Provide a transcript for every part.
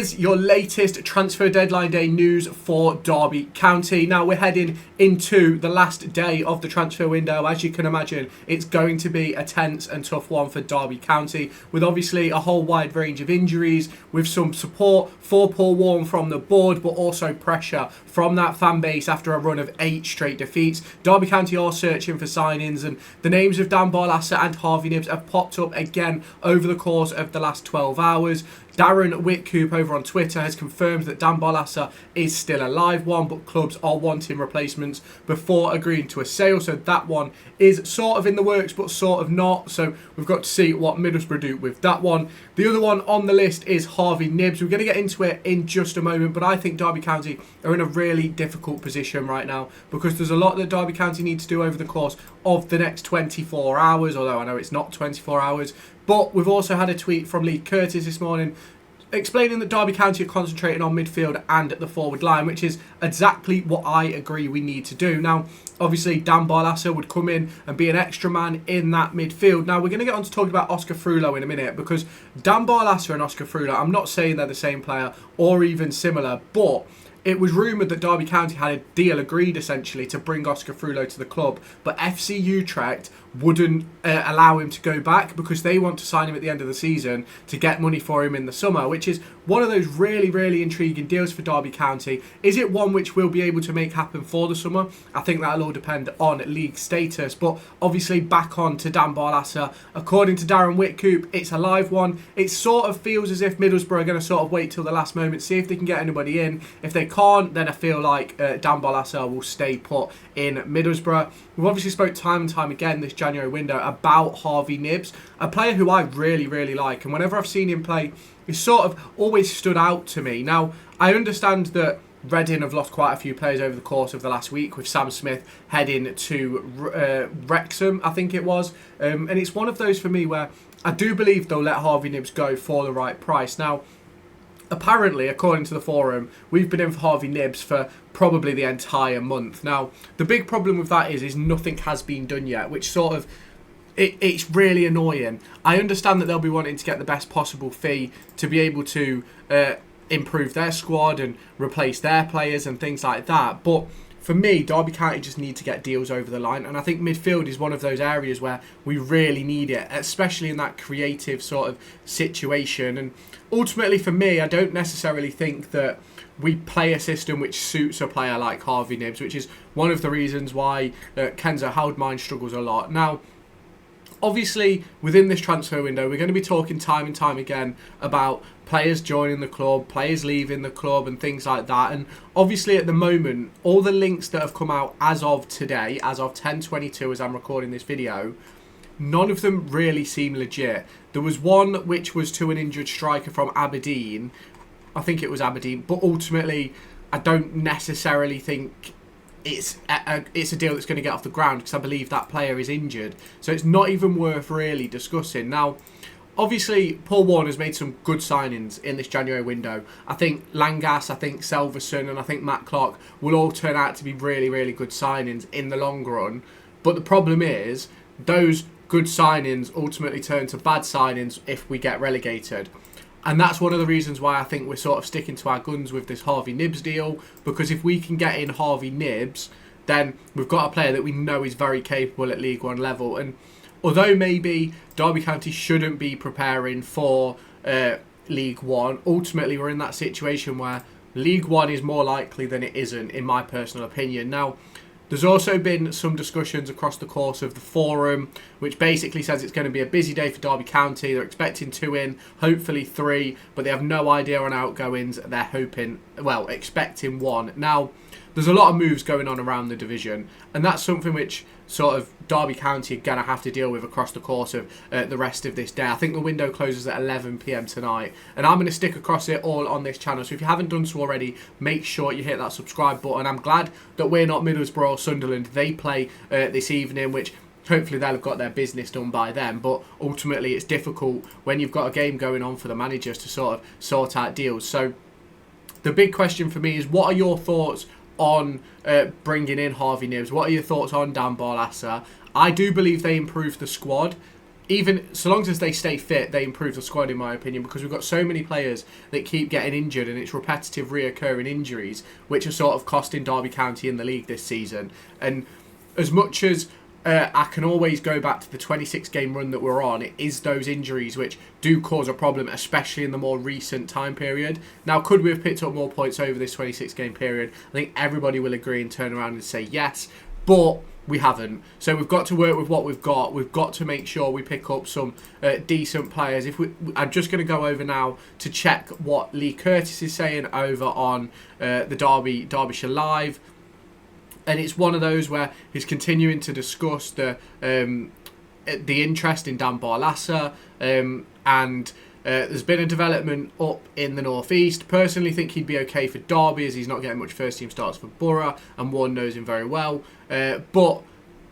is your latest transfer deadline day news for Derby County. Now we're heading into the last day of the transfer window. As you can imagine, it's going to be a tense and tough one for Derby County, with obviously a whole wide range of injuries, with some support for Paul Warren from the board, but also pressure from that fan base after a run of 8 straight defeats. Derby County are searching for signings, and the names of Dan Barlaser and Harvey Knibbs have popped up again over the course of the last 12 hours. Darren Whitcoop over on Twitter has confirmed that Dan Barlaser is still a live one, but clubs are wanting replacements before agreeing to a sale. So that one is sort of in the works, but sort of not. So we've got to see what Middlesbrough do with that one. The other one on the list is Harvey Knibbs. We're going to get into it in just a moment, but I think Derby County are in a really difficult position right now, because there's a lot that Derby County need to do over the course of the next 24 hours, although I know it's not 24 hours. But we've also had a tweet from Lee Curtis this morning explaining that Derby County are concentrating on midfield and at the forward line, which is exactly what I agree we need to do. Now, obviously, Dan Barlaser would come in and be an extra man in that midfield. Now, we're going to get on to talking about Oscar Frullo in a minute, because Dan Barlaser and Oscar Frullo, I'm not saying they're the same player or even similar, but it was rumoured that Derby County had a deal agreed, essentially, to bring Oscar Frullo to the club, but FC Utrecht wouldn't allow him to go back because they want to sign him at the end of the season to get money for him in the summer, which is one of those really, really intriguing deals for Derby County. Is it one which we'll be able to make happen for the summer? I think that'll all depend on league status, but obviously back on to Dan Barlaser. According to Darren Whitcoop, it's a live one. It sort of feels as if Middlesbrough are going to sort of wait till the last moment, see if they can get anybody in. If they can't, then I feel like Dan Barlaser will stay put in Middlesbrough. We've obviously spoke time and time again this January window about Harvey Knibbs, a player who I really, really like, and whenever I've seen him play, he's sort of always stood out to me. Now, I understand that Reading have lost quite a few players over the course of the last week, with Sam Smith heading to Wrexham, I think it was, and it's one of those for me where I do believe they'll let Harvey Knibbs go for the right price. Now, apparently, according to the forum, we've been in for Harvey Knibbs for probably the entire month. Now, the big problem with that is nothing has been done yet, which sort of, it's really annoying. I understand that they'll be wanting to get the best possible fee to be able to improve their squad and replace their players and things like that, but for me, Derby County just need to get deals over the line, and I think midfield is one of those areas where we really need it, especially in that creative sort of situation. And ultimately for me, I don't necessarily think that we play a system which suits a player like Harvey Knibbs, which is one of the reasons why Kenzo Houdmine struggles a lot. Now, obviously, within this transfer window, we're going to be talking time and time again about players joining the club, players leaving the club and things like that. And obviously at the moment, all the links that have come out as of today, as of 10:22 as I'm recording this video, none of them really seem legit. There was one which was to an injured striker from Aberdeen. I think it was Aberdeen. But ultimately, I don't necessarily think it's a deal that's going to get off the ground, because I believe that player is injured. So it's not even worth really discussing. Now, obviously, Paul Warren has made some good signings in this January window. I think Langas, I think Selverson, and I think Matt Clark will all turn out to be really, really good signings in the long run. But the problem is, those good signings ultimately turn to bad signings if we get relegated. And that's one of the reasons why I think we're sort of sticking to our guns with this Harvey Knibbs deal, because if we can get in Harvey Knibbs, then we've got a player that we know is very capable at League One level. And although maybe Derby County shouldn't be preparing for League One, ultimately we're in that situation where League One is more likely than it isn't, in my personal opinion. Now, there's also been some discussions across the course of the forum, which basically says it's going to be a busy day for Derby County. They're expecting 2 in, hopefully 3, but they have no idea on outgoings. They're expecting 1. Now, there's a lot of moves going on around the division, and that's something which sort of Derby County are going to have to deal with across the course of the rest of this day. I think the window closes at 11 PM tonight, and I'm going to stick across it all on this channel. So if you haven't done so already, make sure you hit that subscribe button. I'm glad that we're not Middlesbrough or Sunderland. They play this evening, which hopefully they'll have got their business done by then, but ultimately it's difficult when you've got a game going on for the managers to sort of sort out deals. So the big question for me is, what are your thoughts on bringing in Harvey Knibbs? What are your thoughts on Dan Barlaser? I do believe they improved the squad. even so long as they stay fit, they improve the squad, in my opinion, because we've got so many players that keep getting injured, and it's repetitive, reoccurring injuries, which are sort of costing Derby County in the league this season. And as much as I can always go back to the 26-game run that we're on, it is those injuries which do cause a problem, especially in the more recent time period. Now, could we have picked up more points over this 26-game period? I think everybody will agree and turn around and say yes, but we haven't. So we've got to work with what we've got. We've got to make sure we pick up some decent players. I'm just going to go over now to check what Lee Curtis is saying over on the Derbyshire Live. And it's one of those where he's continuing to discuss the interest in Dan Barlaser, and there's been a development up in the northeast. Personally, think he'd be okay for Derby, as he's not getting much first team starts for Borough, and Warren knows him very well. But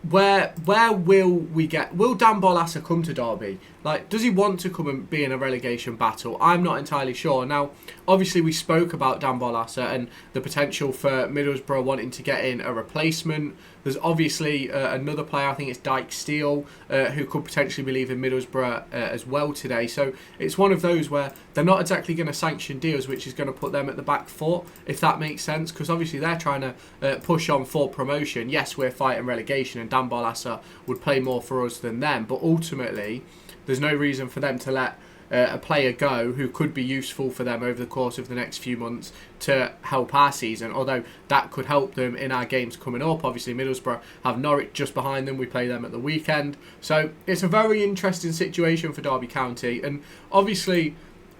where will Dan Barlaser come to Derby? Like, does he want to come and be in a relegation battle? I'm not entirely sure. Now, obviously, we spoke about Dan Barlaser and the potential for Middlesbrough wanting to get in a replacement. There's obviously another player, I think it's Dyke Steele, who could potentially be leaving Middlesbrough as well today. So it's one of those where they're not exactly going to sanction deals, which is going to put them at the back foot, if that makes sense, because obviously they're trying to push on for promotion. Yes, we're fighting relegation, and Dan Barlaser would play more for us than them, but ultimately there's no reason for them to let a player go who could be useful for them over the course of the next few months to help our season, although that could help them in our games coming up. Obviously, Middlesbrough have Norwich just behind them. We play them at the weekend. So it's a very interesting situation for Derby County, and obviously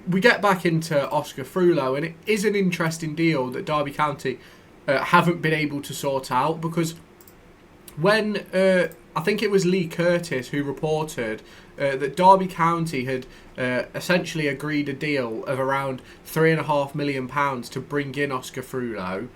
we get back into Oscar Frullo, and it is an interesting deal that Derby County haven't been able to sort out, because when I think it was Lee Curtis who reported that Derby County had essentially agreed a deal of around £3.5 million to bring in Oscar Frullo,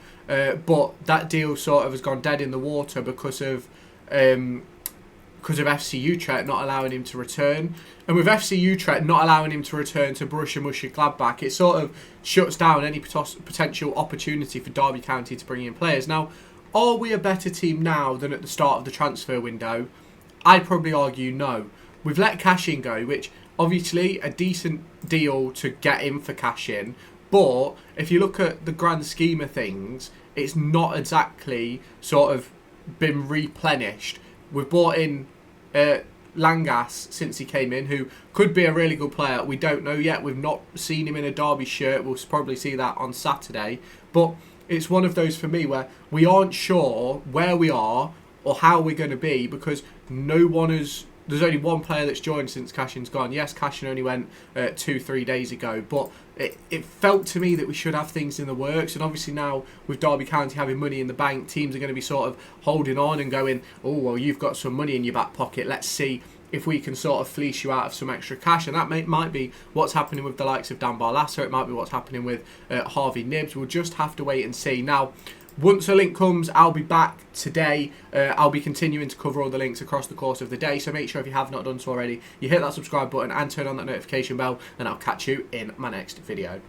but that deal sort of has gone dead in the water because of FC Utrecht not allowing him to return. And with FC Utrecht not allowing him to return to Borussia Mönchengladbach, it sort of shuts down any potential opportunity for Derby County to bring in players. Now, are we a better team now than at the start of the transfer window? I'd probably argue no. We've let Cash-in go, which obviously a decent deal to get in for Cash-in, but if you look at the grand scheme of things, it's not exactly sort of been replenished. We've brought in Langas since he came in, who could be a really good player. We don't know yet. We've not seen him in a Derby shirt. We'll probably see that on Saturday. But it's one of those for me where we aren't sure where we are or how we're going to be, because no one is. There's only one player that's joined since Cashin's gone. Yes, Cashin only went 2-3 days ago, but it felt to me that we should have things in the works. And obviously now, with Derby County having money in the bank, teams are going to be sort of holding on and going, oh, well, you've got some money in your back pocket. Let's see if we can sort of fleece you out of some extra cash. And that might be what's happening with the likes of Dan Barlaser. It might be what's happening with Harvey Knibbs. We'll just have to wait and see. Now, once a link comes, I'll be back today. I'll be continuing to cover all the links across the course of the day. So make sure, if you have not done so already, you hit that subscribe button and turn on that notification bell. And I'll catch you in my next video.